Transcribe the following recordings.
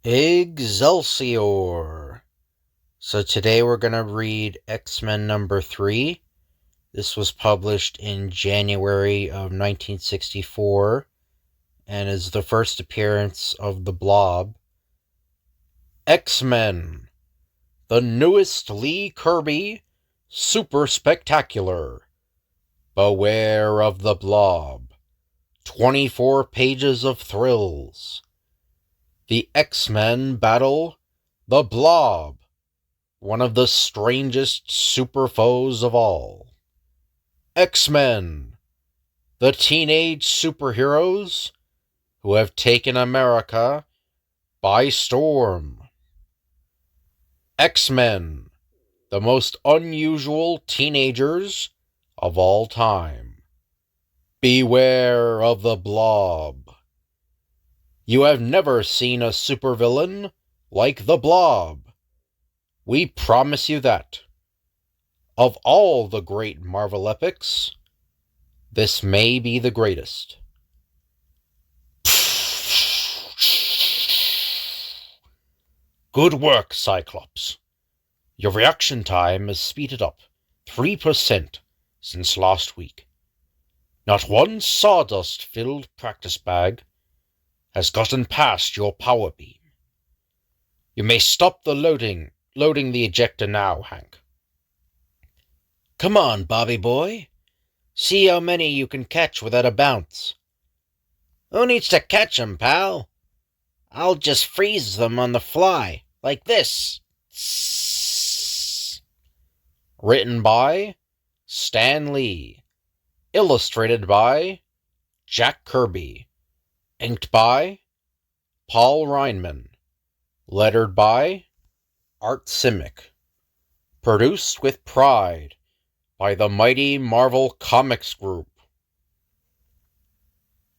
Excelsior! So today we're going to read X-Men number 3. This was published in January of 1964 and is the first appearance of the Blob. X-Men, the newest Lee Kirby, super spectacular. Beware of the Blob. 24 pages of thrills. The X-Men battle the Blob, one of the strangest super foes of all. X-Men, the teenage superheroes who have taken America by storm. X-Men, the most unusual teenagers of all time. Beware of the Blob. You have never seen a supervillain like the Blob. We promise you that. Of all the great Marvel epics, this may be the greatest. Good work, Cyclops. Your reaction time has speeded up 3% since last week. Not one sawdust-filled practice bag has gotten past your power beam. You may stop the loading the ejector now, Hank. Come on, Bobby boy. See how many you can catch without a bounce. Who needs to catch 'em, pal? I'll just freeze them on the fly, like this. Written by Stan Lee. Illustrated by Jack Kirby. Inked by Paul Reinman. Lettered by Art Simic. Produced with pride by the mighty Marvel Comics Group.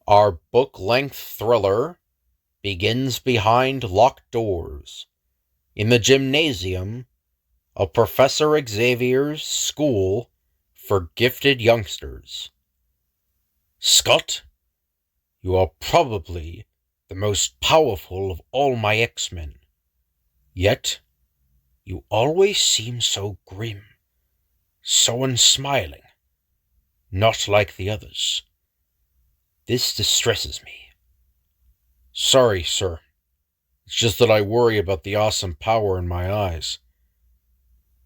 Our book-length thriller begins behind locked doors in the gymnasium of Professor Xavier's School for Gifted Youngsters. Scott, you are probably the most powerful of all my X-Men. Yet, you always seem so grim, so unsmiling, not like the others. This distresses me. Sorry, sir. It's just that I worry about the awesome power in my eyes.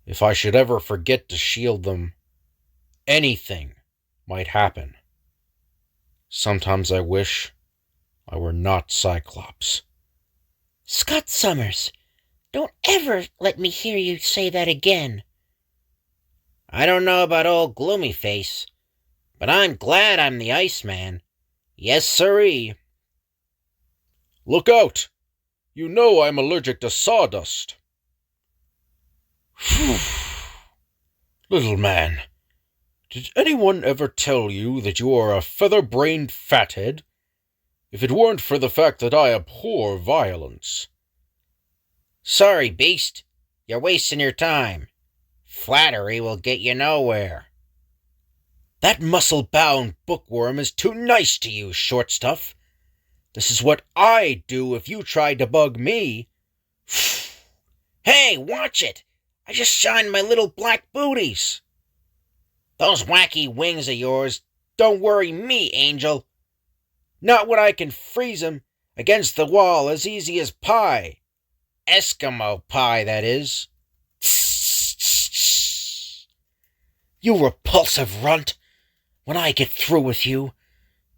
If I should ever forget to shield them, anything might happen. Sometimes I wish I were not Cyclops. Scott Summers, don't ever let me hear you say that again. I don't know about old Gloomy Face, but I'm glad I'm the Iceman. Yes, sirree. Look out! You know I'm allergic to sawdust. Phew. Little man, did anyone ever tell you that you are a feather-brained fathead? If it weren't for the fact that I abhor violence. Sorry, beast. You're wasting your time. Flattery will get you nowhere. That muscle-bound bookworm is too nice to you, short stuff. This is what I'd do if you tried to bug me. Hey, watch it! I just shined my little black booties. Those wacky wings of yours don't worry me, Angel. Not when I can freeze 'em against the wall as easy as pie. Eskimo pie, that is. You repulsive runt! When I get through with you,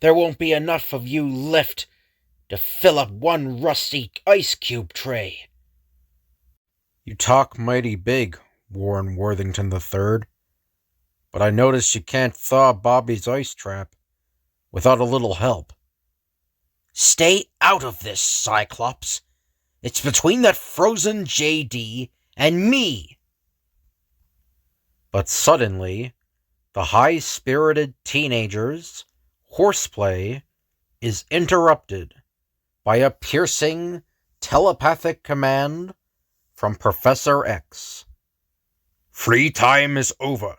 there won't be enough of you left to fill up one rusty ice cube tray. You talk mighty big, Warren Worthington III, but I notice you can't thaw Bobby's ice trap without a little help. Stay out of this, Cyclops. It's between that frozen JD and me. But suddenly, the high-spirited teenagers' horseplay is interrupted by a piercing, telepathic command from Professor X. Free time is over.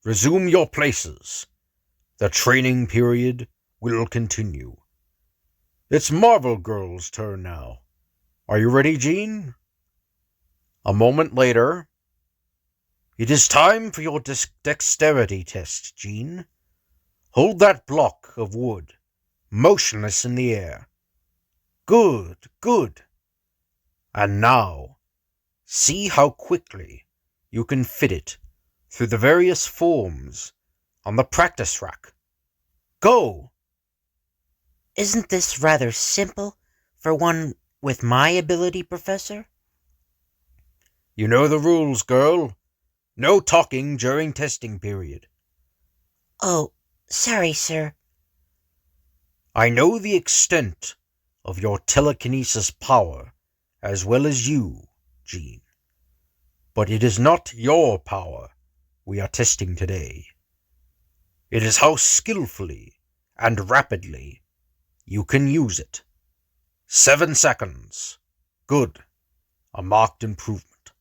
Resume your places. The training period will continue. It's Marvel Girl's turn now. Are you ready, Jean? A moment later. It is time for your dexterity test, Jean. Hold that block of wood, motionless in the air. Good, good. And now, see how quickly you can fit it through the various forms on the practice rack. Go! Isn't this rather simple for one with my ability, Professor? You know the rules, girl. No talking during testing period. Oh, sorry, sir. I know the extent of your telekinesis power as well as you, Jean. But it is not your power we are testing today. It is how skillfully and rapidly you can use it. 7 seconds. Good. A marked improvement.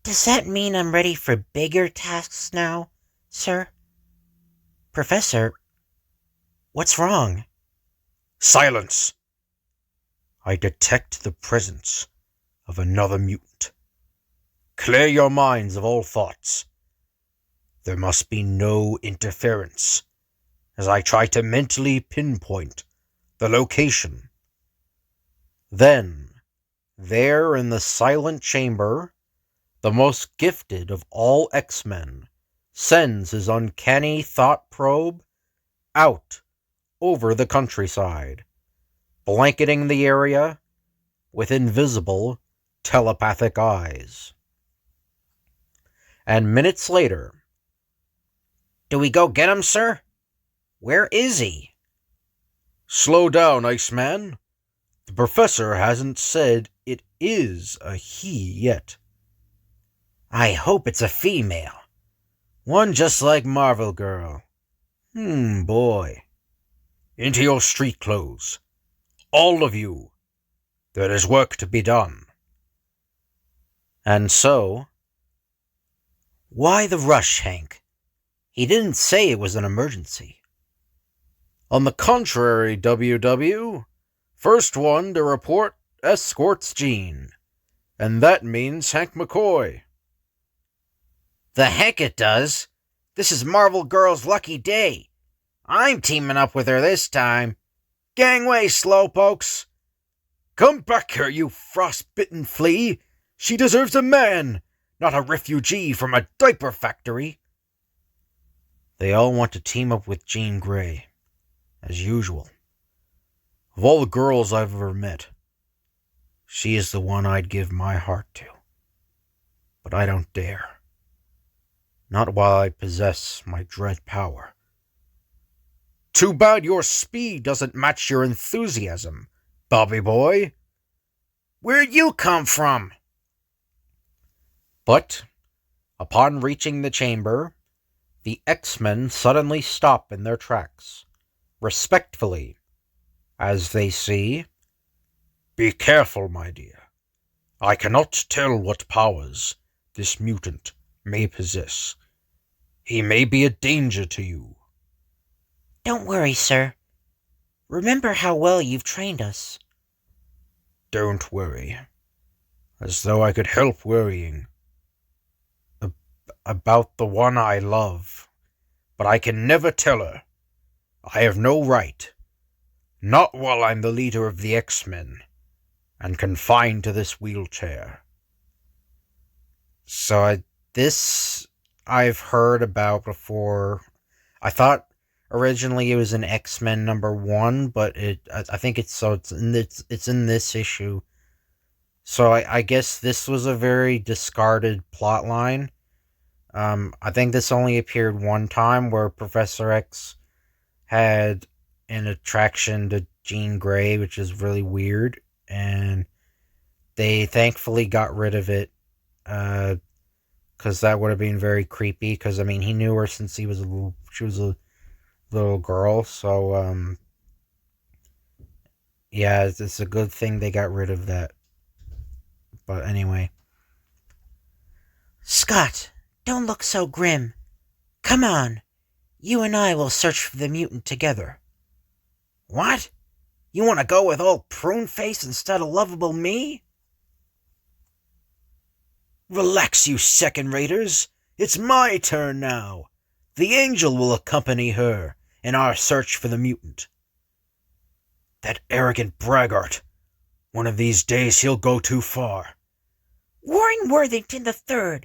Does that mean I'm ready for bigger tasks now, sir? Professor, what's wrong? Silence! I detect the presence of another mutant. Clear your minds of all thoughts. There must be no interference as I try to mentally pinpoint the location. Then, there in the silent chamber, the most gifted of all X-Men sends his uncanny thought probe out over the countryside, blanketing the area with invisible telepathic eyes. And minutes later, Do we go get him, sir? Where is he? Slow down, Iceman. The professor hasn't said it is a he yet. I hope it's a female. One just like Marvel Girl. Boy. Into your street clothes. All of you. There is work to be done. And so... Why the rush, Hank? He didn't say it was an emergency. On the contrary, WW, first one to report escorts Jean. And that means Hank McCoy. The heck it does. This is Marvel Girl's lucky day. I'm teaming up with her this time. Gangway, slowpokes. Come back here, you frostbitten flea. She deserves a man, not a refugee from a diaper factory. They all want to team up with Jean Grey, as usual. Of all the girls I've ever met, she is the one I'd give my heart to. But I don't dare. Not while I possess my dread power. Too bad your speed doesn't match your enthusiasm, Bobby boy. Where'd you come from? But, upon reaching the chamber, the X-Men suddenly stop in their tracks, respectfully, as they see, "Be careful, my dear. I cannot tell what powers this mutant may possess. He may be a danger to you." Don't worry, sir. Remember how well you've trained us. Don't worry. As though I could help worrying. About the one I love. But I can never tell her. I have no right. Not while I'm the leader of the X-Men, and confined to this wheelchair. So this I've heard about before. I thought originally it was an X-Men #1, but I think it's in this issue. So I guess this was a very discarded plot line. I think this only appeared one time where Professor X had an attraction to Jean Grey, which is really weird, and they thankfully got rid of it, because that would have been very creepy, because, I mean, he knew her since she was a little girl, so, yeah, it's a good thing they got rid of that. But anyway. Scott, don't look so grim. Come on. You and I will search for the mutant together. What? You want to go with old Prune Face instead of lovable me? Relax, you second-raters. It's my turn now. The Angel will accompany her in our search for the mutant. That arrogant braggart. One of these days he'll go too far. Warren Worthington III,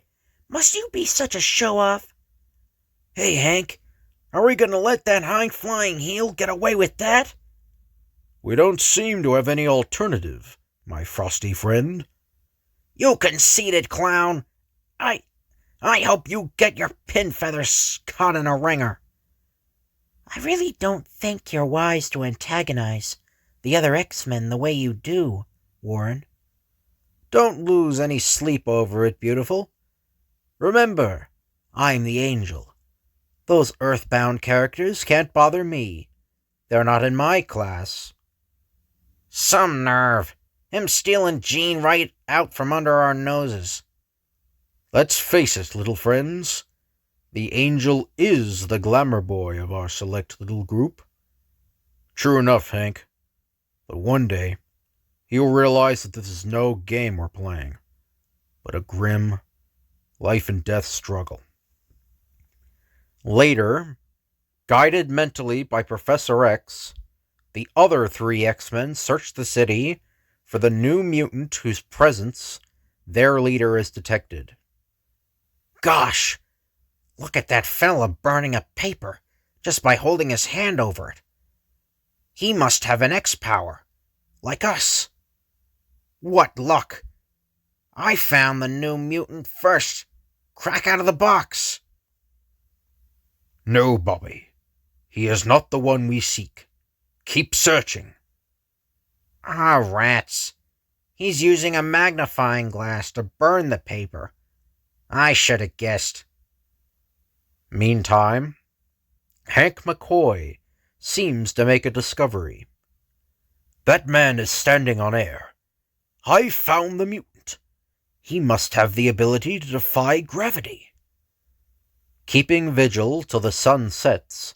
must you be such a show-off? Hey, Hank, are we going to let that high-flying heel get away with that? We don't seem to have any alternative, my frosty friend. You conceited clown! I hope you get your pin feathers caught in a ringer. I really don't think you're wise to antagonize the other X-Men the way you do, Warren. Don't lose any sleep over it, beautiful. Remember, I'm the Angel. Those Earthbound characters can't bother me. They're not in my class. Some nerve. Him stealing Jean right out from under our noses. Let's face it, little friends. The Angel is the glamour boy of our select little group. True enough, Hank. But one day, he'll realize that this is no game we're playing, but a grim, life-and-death struggle. Later, guided mentally by Professor X, the other three X-Men search the city for the new mutant whose presence their leader has detected. Gosh! Look at that fella burning a paper just by holding his hand over it. He must have an X-power, like us. What luck! I found the new mutant first, crack out of the box. No, Bobby. He is not the one we seek. Keep searching. Ah, rats. He's using a magnifying glass to burn the paper. I should have guessed. Meantime, Hank McCoy seems to make a discovery. That man is standing on air. I found the mutant. He must have the ability to defy gravity. Keeping vigil till the sun sets,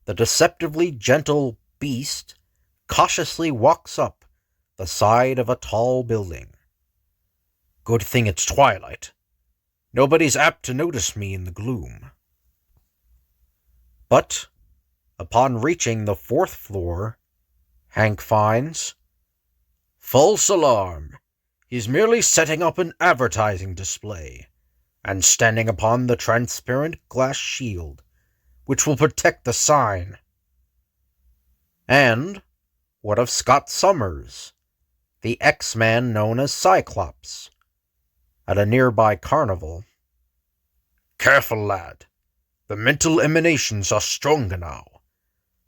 the deceptively gentle beast cautiously walks up the side of a tall building. Good thing it's twilight. Nobody's apt to notice me in the gloom. But, upon reaching the 4th floor, Hank finds... False alarm! He's merely setting up an advertising display, and standing upon the transparent glass shield, which will protect the sign. And what of Scott Summers, the X-Man known as Cyclops? At a nearby carnival. Careful, lad. The mental emanations are stronger now.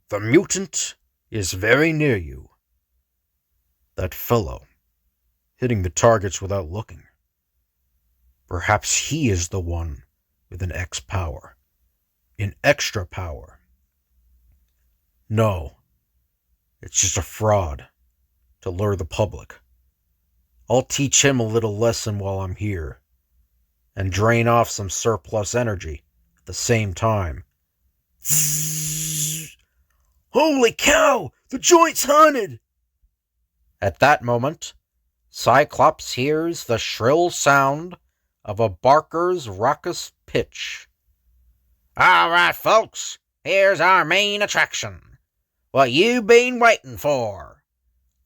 The mutant is very near you. That fellow, hitting the targets without looking. Perhaps he is the one with an X power. An extra power. No, it's just a fraud to lure the public. I'll teach him a little lesson while I'm here, and drain off some surplus energy at the same time. Zzz! Holy cow! The joint's haunted! At that moment, Cyclops hears the shrill sound of a barker's raucous pitch. All right, folks, here's our main attraction. What you been waiting for.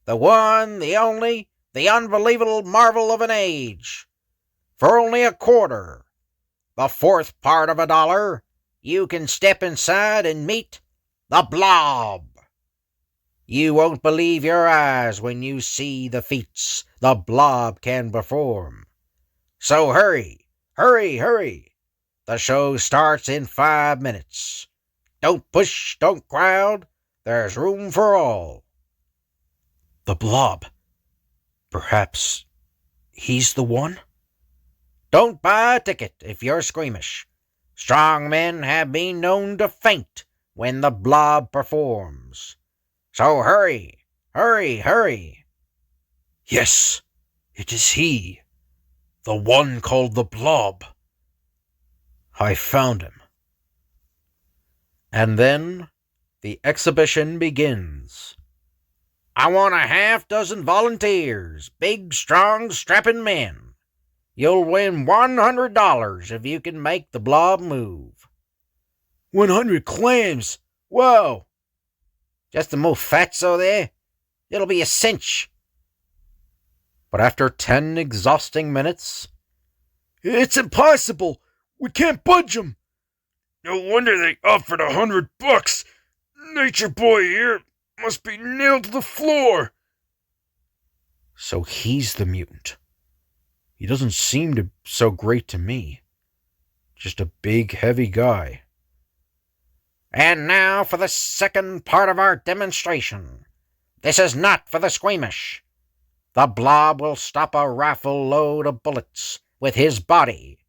The one, the only, the unbelievable marvel of an age. For only a quarter, the 4th part of $1, you can step inside and meet the Blob. You won't believe your eyes when you see the feats the Blob can perform. So hurry, hurry, hurry. The show starts in 5 minutes. Don't push, don't crowd. There's room for all. The Blob. Perhaps he's the one? Don't buy a ticket if you're squeamish. Strong men have been known to faint when the Blob performs. So hurry, hurry, hurry. Yes, it is he. The one called the Blob. I found him. And then the exhibition begins. I want a half dozen volunteers, big, strong, strapping men. You'll win $100 if you can make the blob move. 100 clams! Wow! Just to move fatso there? It'll be a cinch. But after 10 exhausting minutes, It's impossible! We can't budge 'em! No wonder they offered $100. Nature boy here must be nailed to the floor. so he's the mutant. He doesn't seem to so great to me. Just a big, heavy guy. And now for the second part of our demonstration. This is not for the squeamish. The blob will stop a rifle load of bullets with his body.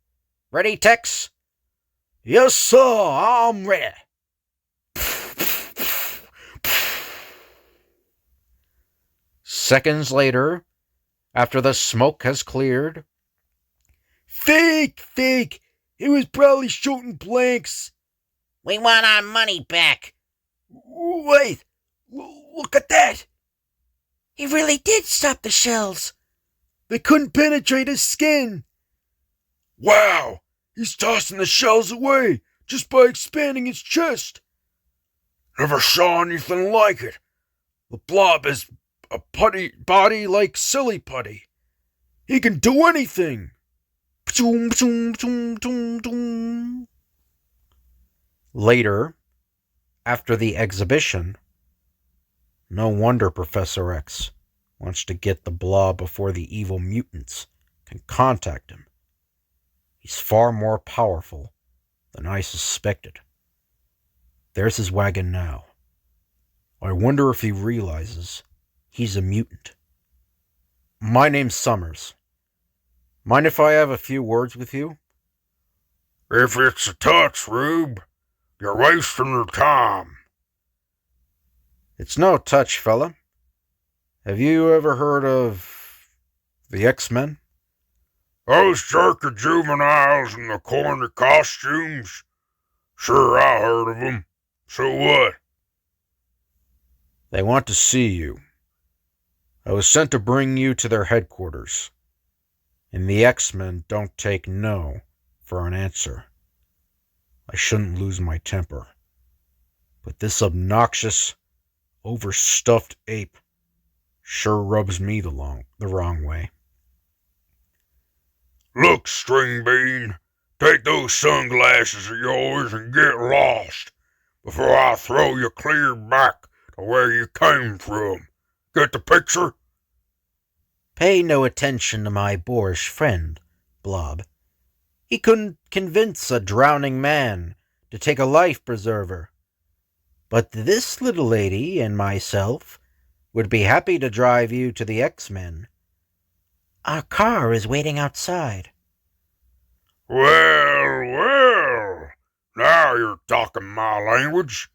Ready, Tex? Yes, sir, I'm ready. Seconds later, after the smoke has cleared, Fake! He was probably shooting blanks. We want our money back. Wait! Look at that! He really did stop the shells. They couldn't penetrate his skin. Wow! He's tossing the shells away just by expanding his chest. Never saw anything like it. The blob has a putty body like silly putty. He can do anything. later, after the exhibition, no wonder Professor X wants to get the blob before the evil mutants can contact him. He's far more powerful than I suspected. There's his wagon now. I wonder if he realizes he's a mutant. My name's Summers. Mind if I have a few words with you? If it's a touch, Rube, you're wasting your time. It's no touch, fella. Have you ever heard of the X-Men? Those jerky juveniles in the corny costumes? Sure, I heard of them. So what? They want to see you. I was sent to bring you to their headquarters. And the X-Men don't take no for an answer. I shouldn't lose my temper. But this obnoxious, overstuffed ape sure rubs me the wrong way. Look, String Bean, take those sunglasses of yours and get lost before I throw you clear back to where you came from. Get the picture? Pay no attention to my boorish friend, Blob. He couldn't convince a drowning man to take a life preserver. But this little lady and myself would be happy to drive you to the X-Men. Our car is waiting outside. Well, now you're talking my language.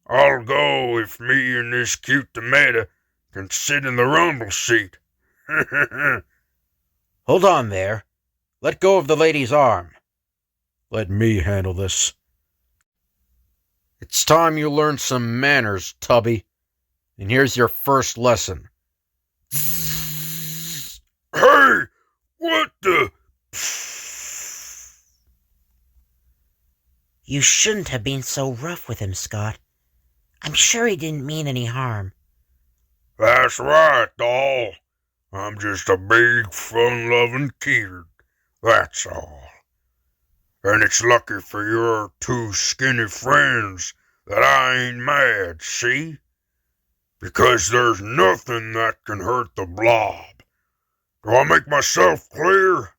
I'll go if me and this cute tomato can sit in the rumble seat. Hold on there. Let go of the lady's arm. Let me handle this. It's time you learned some manners, Tubby. And here's your first lesson. Hey, what the... You shouldn't have been so rough with him, Scott. I'm sure he didn't mean any harm. That's right, doll. I'm just a big, fun-loving kid. That's all. And it's lucky for your two skinny friends that I ain't mad, see? Because there's nothing that can hurt the blob. Do I make myself clear?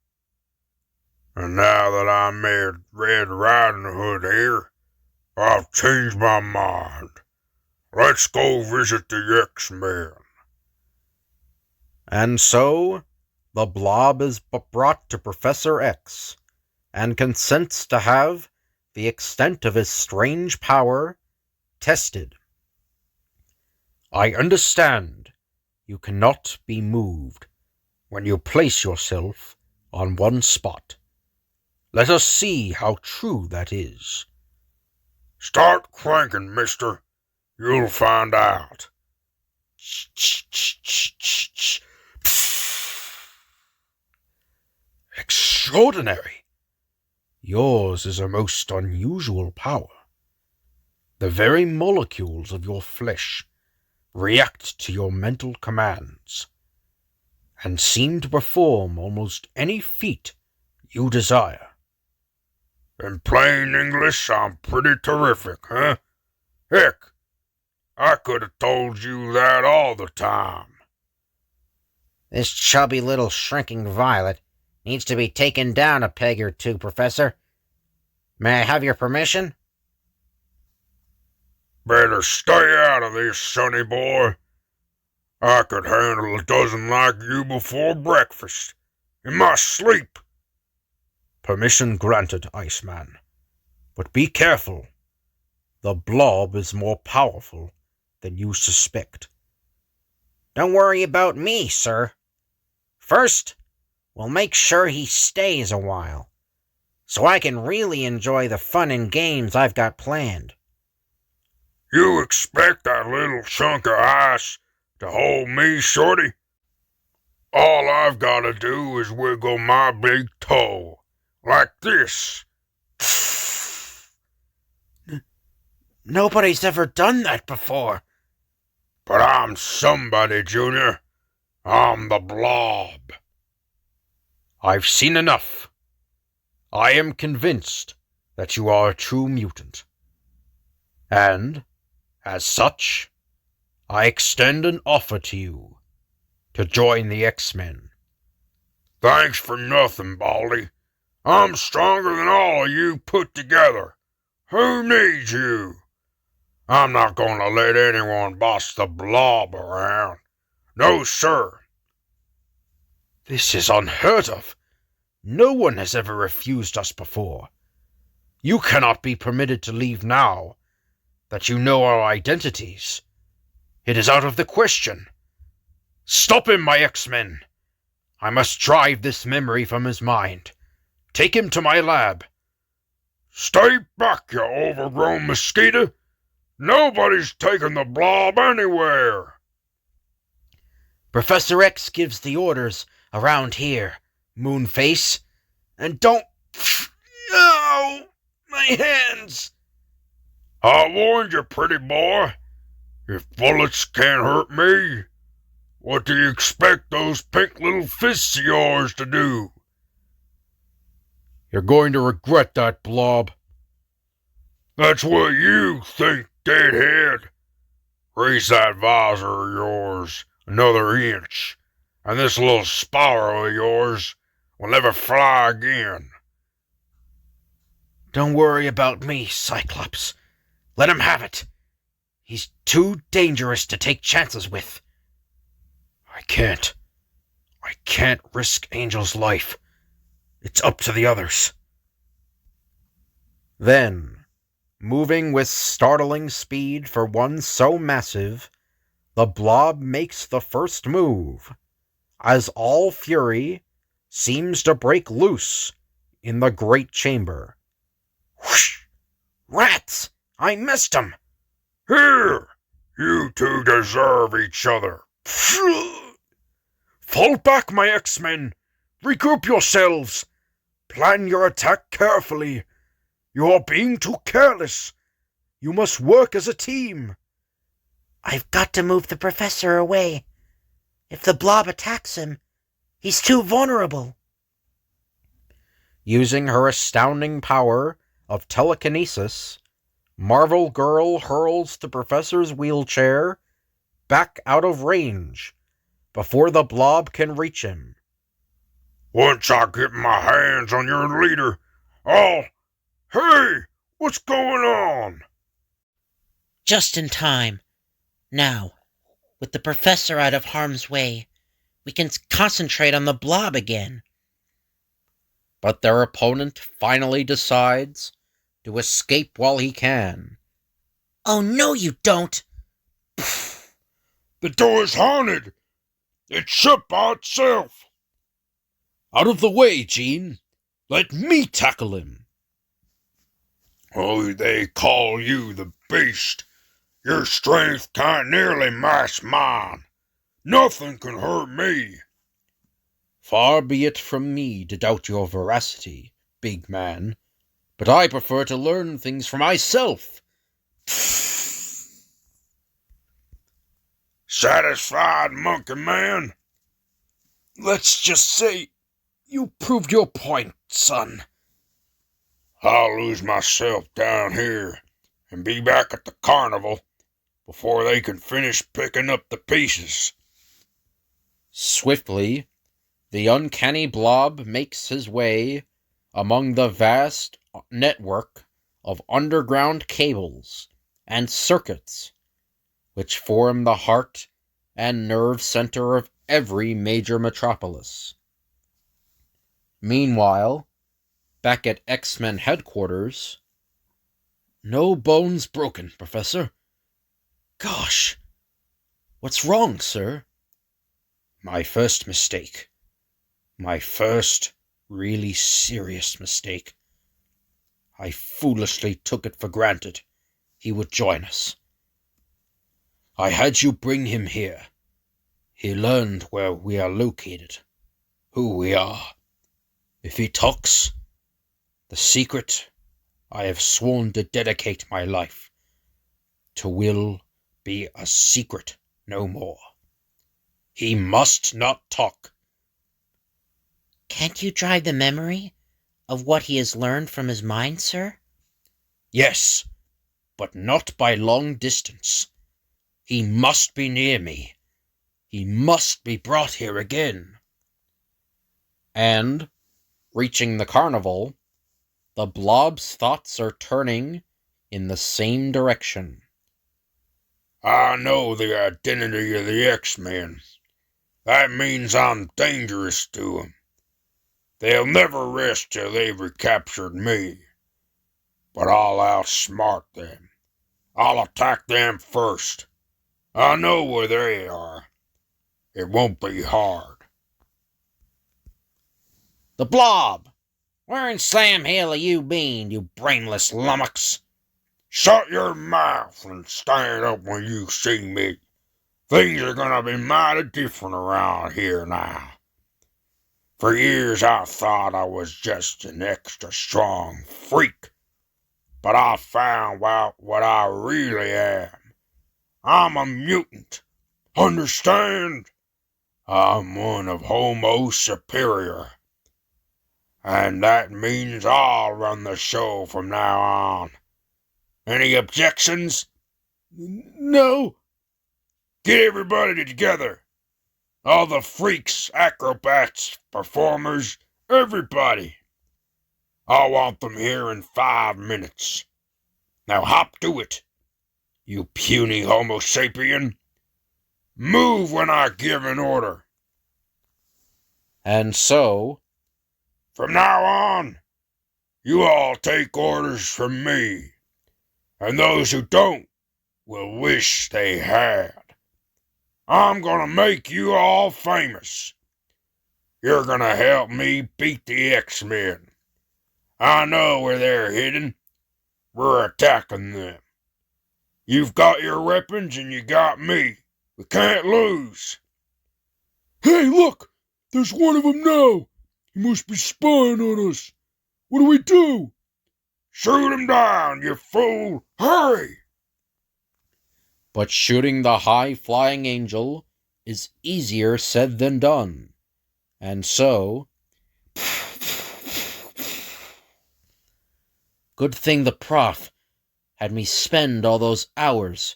And now that I made Red Riding Hood here, I've changed my mind. Let's go visit the X-Men. And so, the blob is brought to Professor X, and consents to have the extent of his strange power tested. I understand you cannot be moved when you place yourself on one spot. Let us see how true that is. Start cranking, mister. You'll find out. Extraordinary. Yours is a most unusual power. The very molecules of your flesh react to your mental commands, and seem to perform almost any feat you desire. In plain English, I'm pretty terrific, huh? Heck, I could have told you that all the time. This chubby little shrinking violet needs to be taken down a peg or two, Professor. May I have your permission? Better stay out of this, sonny boy. I could handle a dozen like you before breakfast, in my sleep. Permission granted, Iceman. But be careful. The Blob is more powerful than you suspect. Don't worry about me, sir. First, we'll make sure he stays a while, so I can really enjoy the fun and games I've got planned. You expect that little chunk of ice to hold me, Shorty? All I've got to do is wiggle my big toe, like this. Nobody's ever done that before. But I'm somebody, Junior. I'm the Blob. I've seen enough. I am convinced that you are a true mutant. And, as such, I extend an offer to you to join the X-Men. Thanks for nothing, Baldy. I'm stronger than all of you put together. Who needs you? I'm not going to let anyone boss the Blob around. No, sir. This is unheard of. No one has ever refused us before. You cannot be permitted to leave now that you know our identities. It is out of the question. Stop him, my X-Men. I must drive this memory from his mind. Take him to my lab. Stay back, you overgrown mosquito. Nobody's taking the Blob anywhere. Professor X gives the orders around here, Moonface. And don't... Ow! My hands! I warned you, pretty boy. If bullets can't hurt me, what do you expect those pink little fists of yours to do? You're going to regret that, Blob. That's what you think, deadhead. Raise that visor of yours another inch, and this little spiral of yours will never fly again. Don't worry about me, Cyclops. Let him have it. He's too dangerous to take chances with. I can't risk Angel's life. It's up to the others. Then, moving with startling speed for one so massive, the Blob makes the first move, as all fury seems to break loose in the great chamber. Whoosh! Rats! I missed him! Here! You two deserve each other. Fall back, my X-Men! Regroup yourselves! Plan your attack carefully. You are being too careless. You must work as a team. I've got to move the professor away. If the Blob attacks him, he's too vulnerable. Using her astounding power of telekinesis, Marvel Girl hurls the professor's wheelchair back out of range before the Blob can reach him. Once I get my hands on your leader, I'll... Hey! What's going on? Just in time. Now, with the professor out of harm's way, we can concentrate on the Blob again. But their opponent finally decides to escape while he can. Oh, no, you don't! The door is haunted! It shut by itself! Out of the way, Gene. Let me tackle him. Oh, they call you the Beast. Your strength can't nearly match mine. Nothing can hurt me. Far be it from me to doubt your veracity, big man, but I prefer to learn things for myself. Satisfied, monkey man? Let's just say you proved your point, son. I'll lose myself down here and be back at the carnival before they can finish picking up the pieces. Swiftly, the uncanny Blob makes his way among the vast network of underground cables and circuits which form the heart and nerve center of every major metropolis. Meanwhile, back at X-Men headquarters, no bones broken, Professor. Gosh, what's wrong, sir? My first mistake. My first really serious mistake. I foolishly took it for granted he would join us. I had you bring him here. He learned where we are located, who we are. If he talks, the secret I have sworn to dedicate my life to will be a secret no more. He must not talk. Can't you drive the memory of what he has learned from his mind, sir? Yes, but not by long distance. He must be near me. He must be brought here again. And, reaching the carnival, the Blob's thoughts are turning in the same direction. I know the identity of the X-Men. That means I'm dangerous to them. They'll never rest till they've recaptured me. But I'll outsmart them. I'll attack them first. I know where they are. It won't be hard. The Blob! Where in Sam Hill have you been, you brainless lummox? Shut your mouth and stand up when you see me. Things are gonna be mighty different around here now. For years I thought I was just an extra strong freak. But I found out what I really am. I'm a mutant. Understand? I'm one of Homo superior. And that means I'll run the show from now on. Any objections? No. Get everybody together. All the freaks, acrobats, performers, everybody. I want them here in 5 minutes. Now hop to it, you puny Homo sapien. Move when I give an order. And so, from now on, you all take orders from me. And those who don't will wish they had. I'm gonna make you all famous. You're gonna help me beat the X-Men. I know where they're hidden. We're attacking them. You've got your weapons and you got me. We can't lose. Hey, look! There's one of them now! He must be spying on us. What do we do? Shoot him down, you fool! Hurry! but shooting the high-flying angel is easier said than done. And so, good thing the prof had me spend all those hours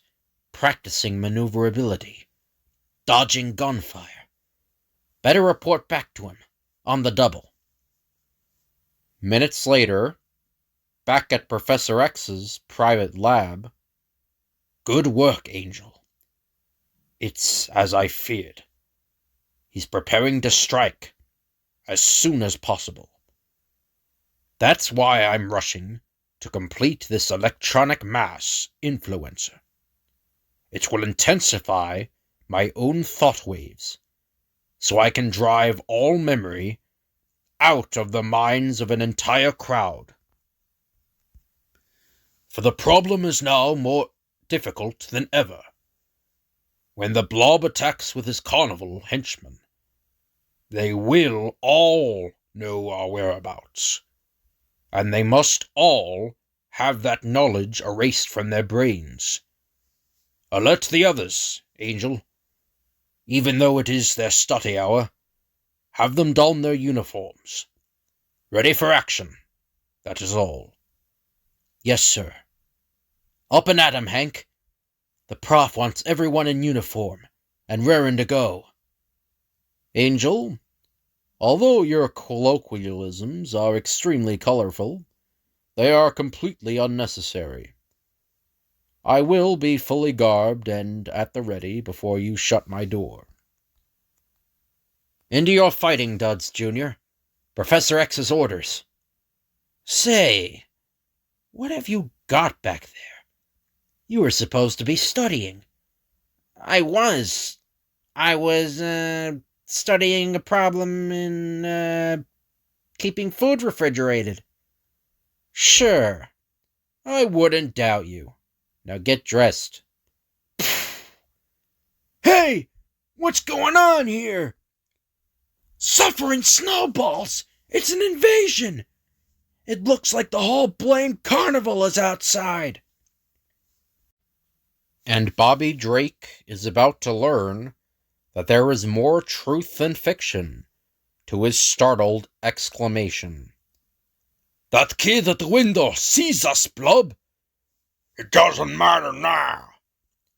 practicing maneuverability, dodging gunfire. Better report back to him, on the double. Minutes later, back at Professor X's private lab. Good work, Angel. It's as I feared. He's preparing to strike as soon as possible. That's why I'm rushing to complete this electronic mass influencer. It will intensify my own thought waves, so I can drive all memory out of the minds of an entire crowd. For the problem is now more difficult than ever. When the Blob attacks with his carnival henchmen, they will all know our whereabouts, and they must all have that knowledge erased from their brains. Alert the others, Angel. Even though it is their study hour, have them don their uniforms. Ready for action, that is all. Yes, sir. Up and at 'em, Hank. The prof wants everyone in uniform, and raring to go. Angel, although your colloquialisms are extremely colorful, they are completely unnecessary. I will be fully garbed and at the ready before you shut my door. Into your fighting duds, Junior. Professor X's orders. Say, what have you got back there? You were supposed to be studying. I was studying a problem in, keeping food refrigerated. Sure. I wouldn't doubt you. Now get dressed. Hey! What's going on here? Suffering snowballs! It's an invasion! It looks like the whole blamed carnival is outside. And Bobby Drake is about to learn that there is more truth than fiction to his startled exclamation. That kid at the window sees us, Blob. It doesn't matter now.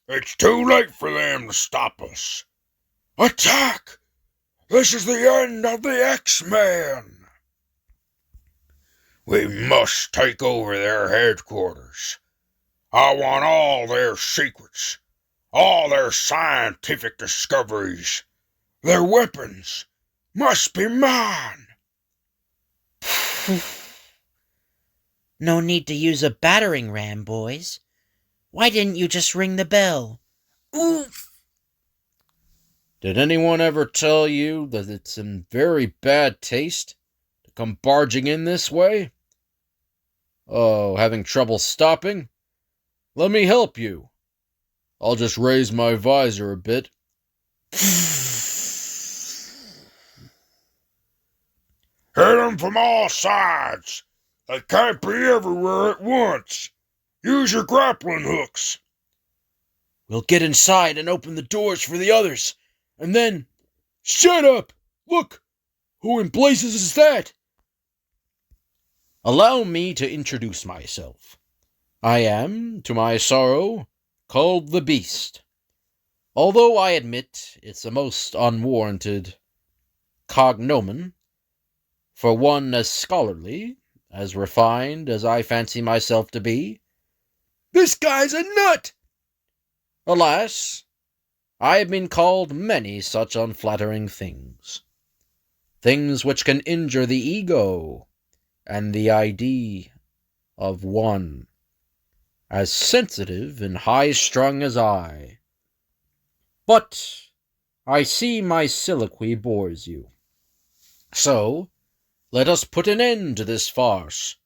It's too late for them to stop us. Attack! This is the end of the X-Men! We must take over their headquarters. I want all their secrets, all their scientific discoveries. Their weapons must be mine. No need to use a battering ram, boys. Why didn't you just ring the bell? Oof! Did anyone ever tell you that it's in very bad taste to come barging in this way? Oh, having trouble stopping? Let me help you. I'll just raise my visor a bit. Hit them from all sides. They can't be everywhere at once. Use your grappling hooks. We'll get inside and open the doors for the others, and then... Shut up! Look! Who in blazes is that? Allow me to introduce myself. I am, to my sorrow, called the Beast. Although I admit it's a most unwarranted cognomen for one as scholarly, as refined as I fancy myself to be. This guy's a nut! Alas, I have been called many such unflattering things. Things which can injure the ego and the idea of one as sensitive and high-strung as I. But I see my soliloquy bores you. So, let us put an end to this farce.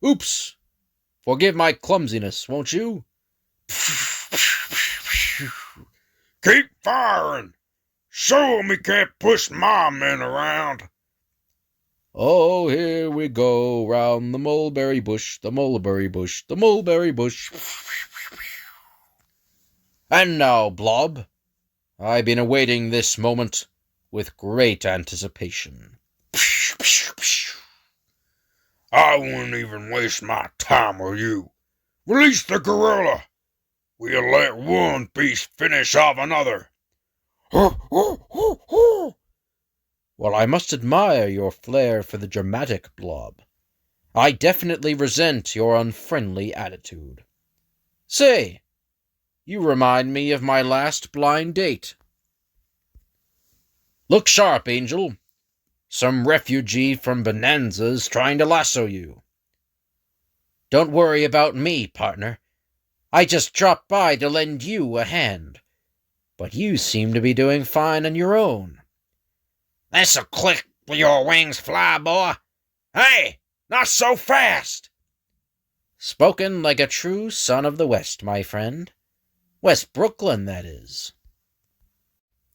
Oops! Forgive my clumsiness, won't you? Keep firing. Show 'em he can't push my men around. Oh, here we go, round the mulberry bush, the mulberry bush, the mulberry bush. And now, Blob, I've been awaiting this moment with great anticipation. I wouldn't even waste my time with you. Release the gorilla. We'll let one beast finish off another. Well, I must admire your flair for the dramatic, Blob. I definitely resent your unfriendly attitude. Say, you remind me of my last blind date. Look sharp, Angel. Some refugee from Bonanza's trying to lasso you. Don't worry about me, partner. I just dropped by to lend you a hand. But you seem to be doing fine on your own. This'll click with your wings, fly boy. Hey, not so fast! Spoken like a true son of the West, my friend. West Brooklyn, that is.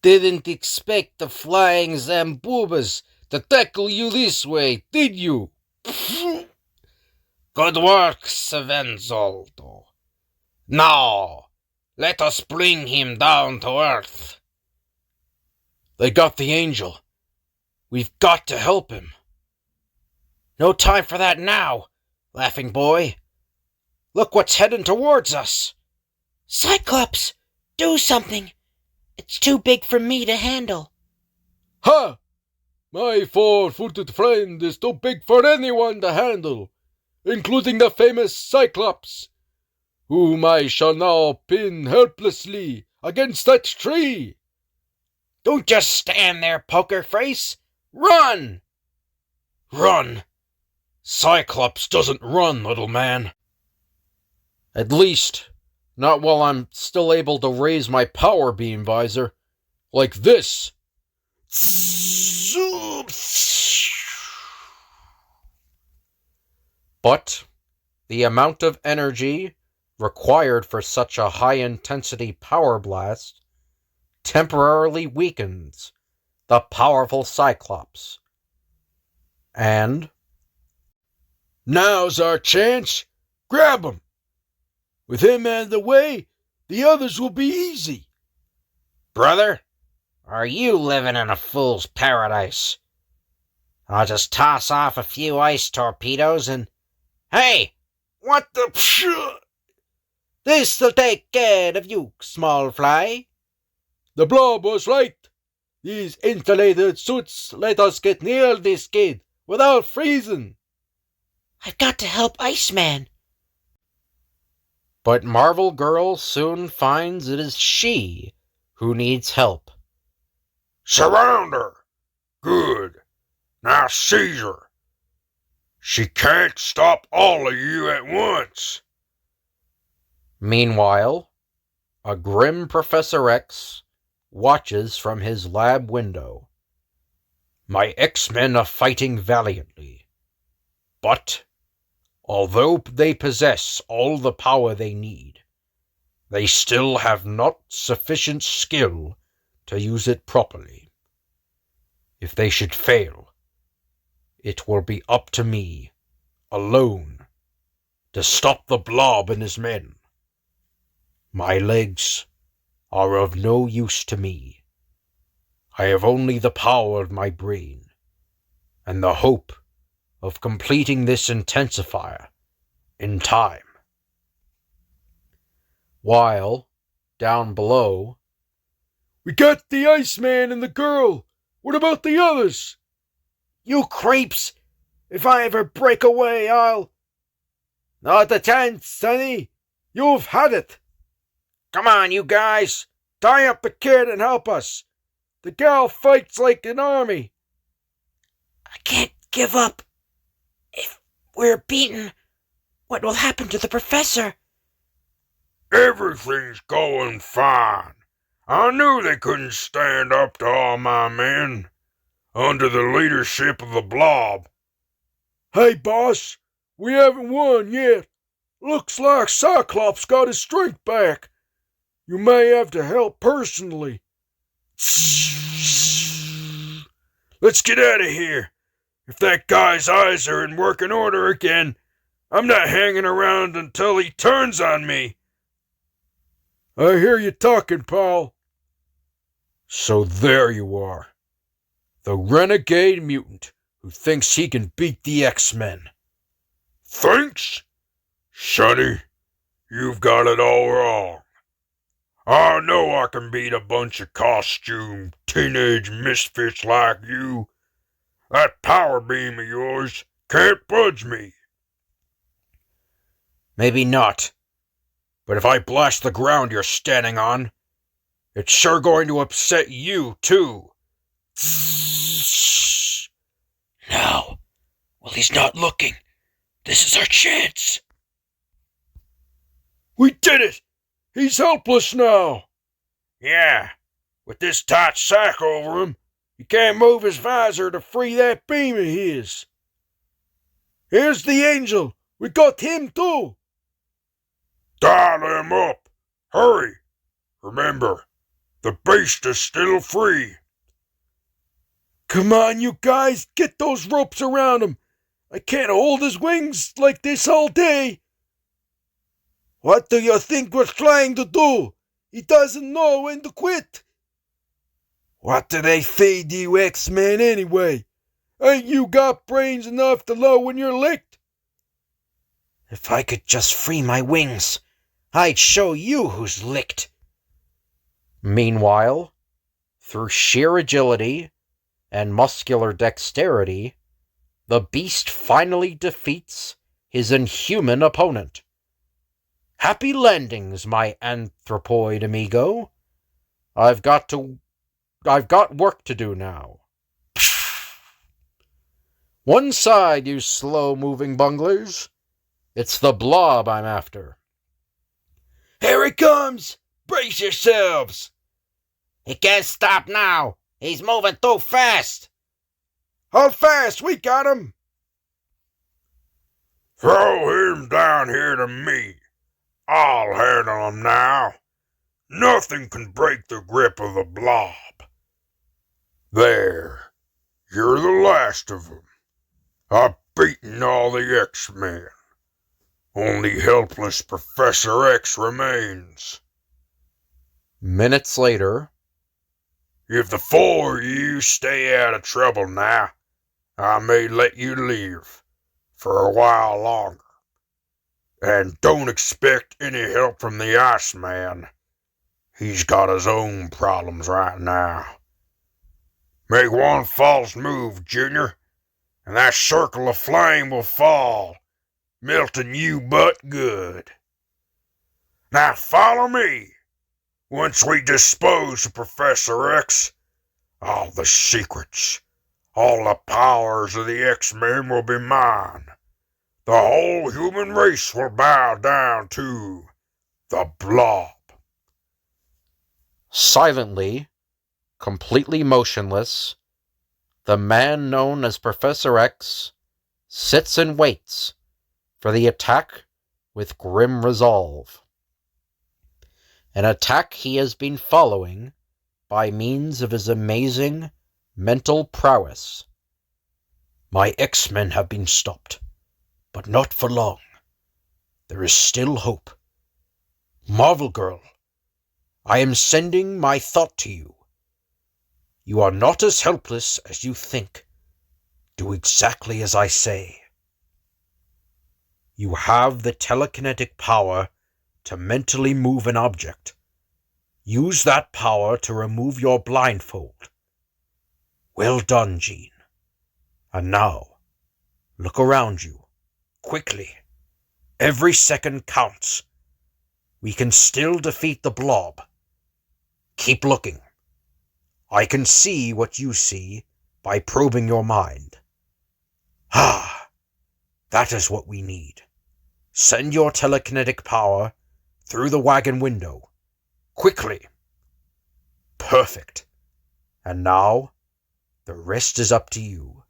Didn't expect the flying Zamboobas to tackle you this way, did you? Good work, Svenzoldo. Now, let us bring him down to earth. They got the angel. We've got to help him. No time for that now, laughing boy. Look what's heading towards us. Cyclops, do something. It's too big for me to handle. Ha! My four-footed friend is too big for anyone to handle, including the famous Cyclops, whom I shall now pin helplessly against that tree. Don't just stand there, poker face. Run! Run! Cyclops doesn't run, little man. At least, not while I'm still able to raise my power beam visor. Like this. But the amount of energy required for such a high-intensity power blast temporarily weakens the powerful Cyclops. And now's our chance. Grab him. With him out of the way, the others will be easy. Brother, are you living in a fool's paradise? I'll just toss off a few ice torpedoes and... Hey! What the... This'll take care of you, small fly. The Blob was right. These insulated suits let us get near this kid without freezing. I've got to help Iceman. But Marvel Girl soon finds it is she who needs help. Surround her. Good. Now seize her. She can't stop all of you at once. Meanwhile, a grim Professor X watches from his lab window. My X-Men are fighting valiantly, but although they possess all the power they need, they still have not sufficient skill to use it properly. If they should fail, it will be up to me, alone, to stop the Blob and his men. My legs are of no use to me. I have only the power of my brain, and the hope of completing this intensifier in time. While, down below, We got the Iceman and the girl. What about the others? You creeps! If I ever break away, I'll... Not a chance, Sonny. You've had it. Come on, you guys! Tie up the kid and help us! The gal fights like an army. I can't give up. If we're beaten, what will happen to the professor? Everything's going fine. I knew they couldn't stand up to all my men. Under the leadership of the Blob. Hey, boss. We haven't won yet. Looks like Cyclops got his strength back. You may have to help personally. Let's get out of here. If that guy's eyes are in working order again, I'm not hanging around until he turns on me. I hear you talking, pal. so there you are. The renegade mutant who thinks he can beat the X-Men. Thinks? Sonny, you've got it all wrong. I know I can beat a bunch of costume teenage misfits like you. That power beam of yours can't budge me. Maybe not. But if I blast the ground you're standing on, it's sure going to upset you, too. Now, well, he's not looking. This is our chance. We did it! He's helpless now. Yeah, with this tight sack over him, he can't move his visor to free that beam of his. Here's the angel. We got him too. Dial him up. Hurry, Remember, the beast is still free. Come on, you guys, get those ropes around him. I can't hold his wings like this all day. What do you think we're trying to do? He doesn't know when to quit. What do they feed you X-Men anyway? Ain't you got brains enough to know when you're licked? If I could just free my wings, I'd show you who's licked. Meanwhile, through sheer agility and muscular dexterity, the beast finally defeats his inhuman opponent. Happy landings, my anthropoid amigo. I've got work to do now. One side, you slow-moving bunglers. It's the Blob I'm after. Here he comes! Brace yourselves! He can't stop now. He's moving too fast. How fast? We got him! Throw him down here to me. I'll handle him now. Nothing can break the grip of the Blob. There. You're the last of them. I've beaten all the X-Men. Only helpless Professor X remains. Minutes later, If the four of you stay out of trouble now, I may let you live for a while longer. And don't expect any help from the Iceman. He's got his own problems right now. Make one false move, Junior, and that circle of flame will fall, melting you but good. Now follow me. Once we dispose of Professor X, all the secrets, all the powers of the X-Men will be mine. The whole human race will bow down to the Blob. silently, completely motionless, the man known as Professor X sits and waits for the attack with grim resolve. An attack he has been following by means of his amazing mental prowess. My X-Men have been stopped, but not for long. There is still hope. Marvel Girl, I am sending my thought to you. You are not as helpless as you think. Do exactly as I say. You have the telekinetic power to mentally move an object. Use that power to remove your blindfold. Well done, Jean. And now, look around you, quickly. Every second counts. We can still defeat the Blob. Keep looking. I can see what you see by probing your mind. Ah, that is what we need. Send your telekinetic power through the wagon window. Quickly. Perfect. And now, the rest is up to you.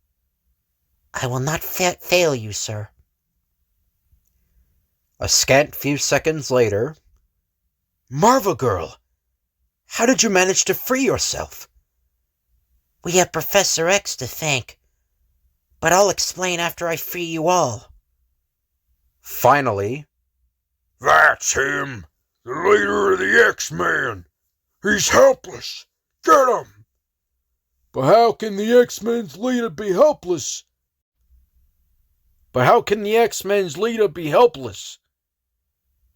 I will not fail you, sir. A scant few seconds later, Marvel Girl, how did you manage to free yourself? We have Professor X to thank, but I'll explain after I free you all. Finally, That's him, the leader of the X-Men. He's helpless. Get him. But how can the X-Men's leader be helpless?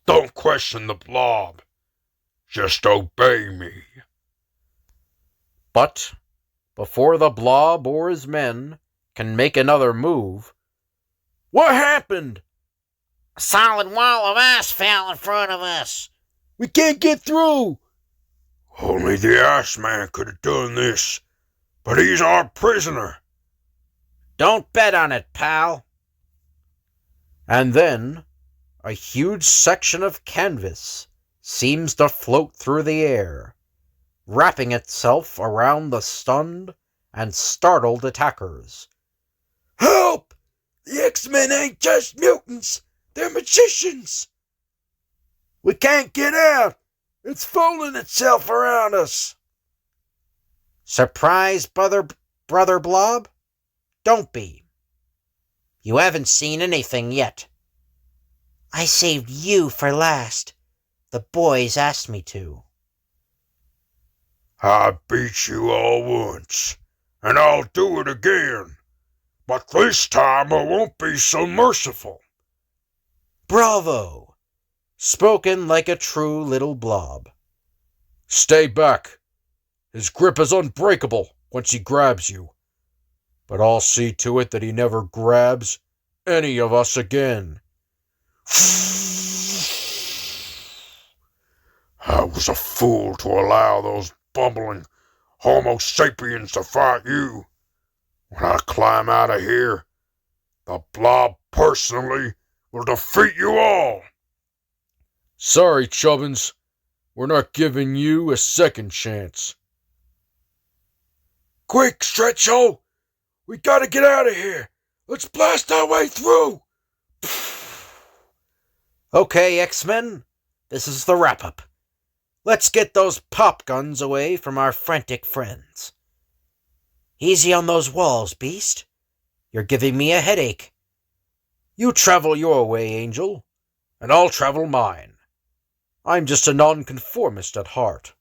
Don't question the Blob. Just obey me. but before the Blob or his men can make another move, What happened? A solid wall of ice fell in front of us. We can't get through. Only the Iceman could have done this, but he's our prisoner. Don't bet on it, pal. and then a huge section of canvas seems to float through the air, wrapping itself around the stunned and startled attackers. Help! The X-Men ain't just mutants. They're magicians. We can't get out. It's folding itself around us. Surprise, brother Blob? Don't be. You haven't seen anything yet. I saved you for last. The boys asked me to. I beat you all once, and I'll do it again. But this time I won't be so merciful. Bravo! Spoken like a true little blob. Stay back. His grip is unbreakable once he grabs you. But I'll see to it that he never grabs any of us again. I was a fool to allow those bumbling Homo sapiens to fight you. When I climb out of here, the Blob personally will defeat you all. Sorry, Chubbins. We're not giving you a second chance. Quick, Stretcho! We gotta get out of here! Let's blast our way through! Okay, X-Men, this is the wrap-up. Let's get those pop guns away from our frantic friends. Easy on those walls, Beast. You're giving me a headache. You travel your way, Angel, and I'll travel mine. I'm just a nonconformist at heart.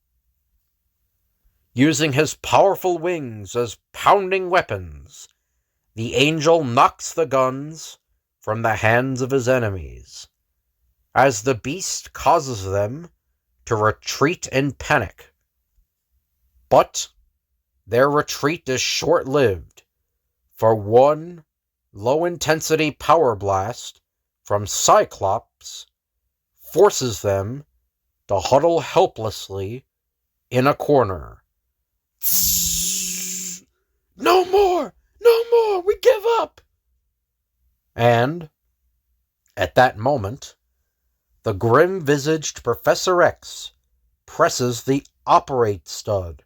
Using his powerful wings as pounding weapons, the Angel knocks the guns from the hands of his enemies, as the Beast causes them to retreat in panic. But their retreat is short-lived, for one low-intensity power blast from Cyclops forces them to huddle helplessly in a corner. No more! No more! We give up! And, at that moment, the grim-visaged Professor X presses the operate stud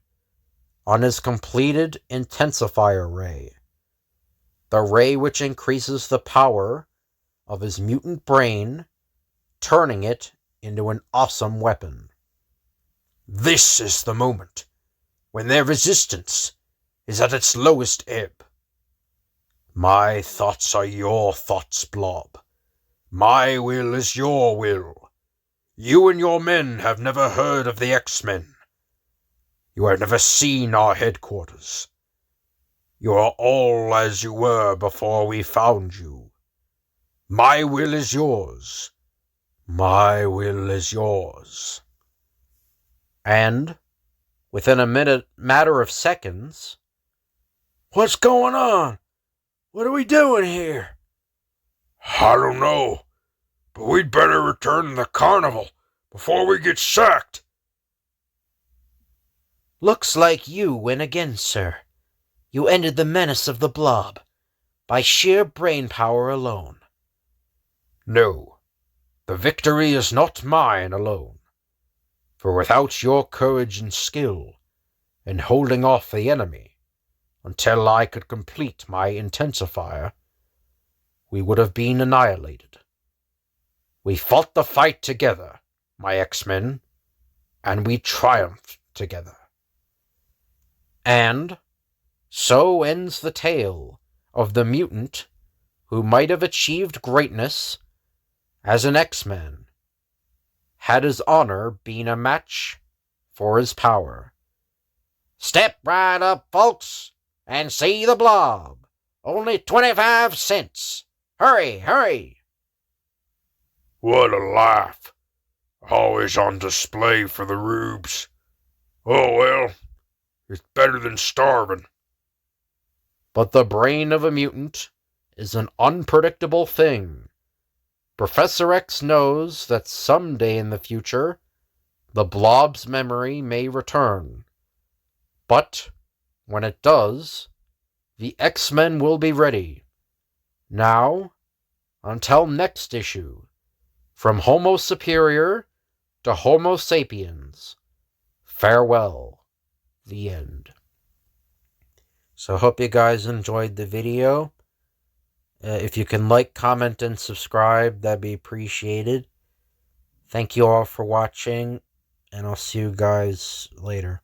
on his completed intensifier ray, the ray which increases the power of his mutant brain, turning it into an awesome weapon. This is the moment when their resistance is at its lowest ebb. My thoughts are your thoughts, Blob. My will is your will. You and your men have never heard of the X-Men. You have never seen our headquarters. You are all as you were before we found you. My will is yours. My will is yours. And, within a matter of seconds, What's going on? What are we doing here? I don't know, but we'd better return to the carnival before we get sacked. looks like you win again, sir. You ended the menace of the Blob by sheer brain power alone. No, the victory is not mine alone. For without your courage and skill in holding off the enemy until I could complete my intensifier, we would have been annihilated. We fought the fight together, my X-Men, and we triumphed together. And so ends the tale of the mutant who might have achieved greatness as an X-Man, had his honor been a match for his power. Step right up, folks, and see the Blob. Only 25 cents. Hurry, hurry. What a life. Always on display for the rubes. Oh well, it's better than starving. But the brain of a mutant is an unpredictable thing. Professor X knows that someday in the future, the Blob's memory may return. But when it does, the X-Men will be ready. Now, until next issue, from Homo Superior to Homo Sapiens, farewell, the end. So I hope you guys enjoyed the video. If you can like, comment, and subscribe, that'd be appreciated. Thank you all for watching, and I'll see you guys later.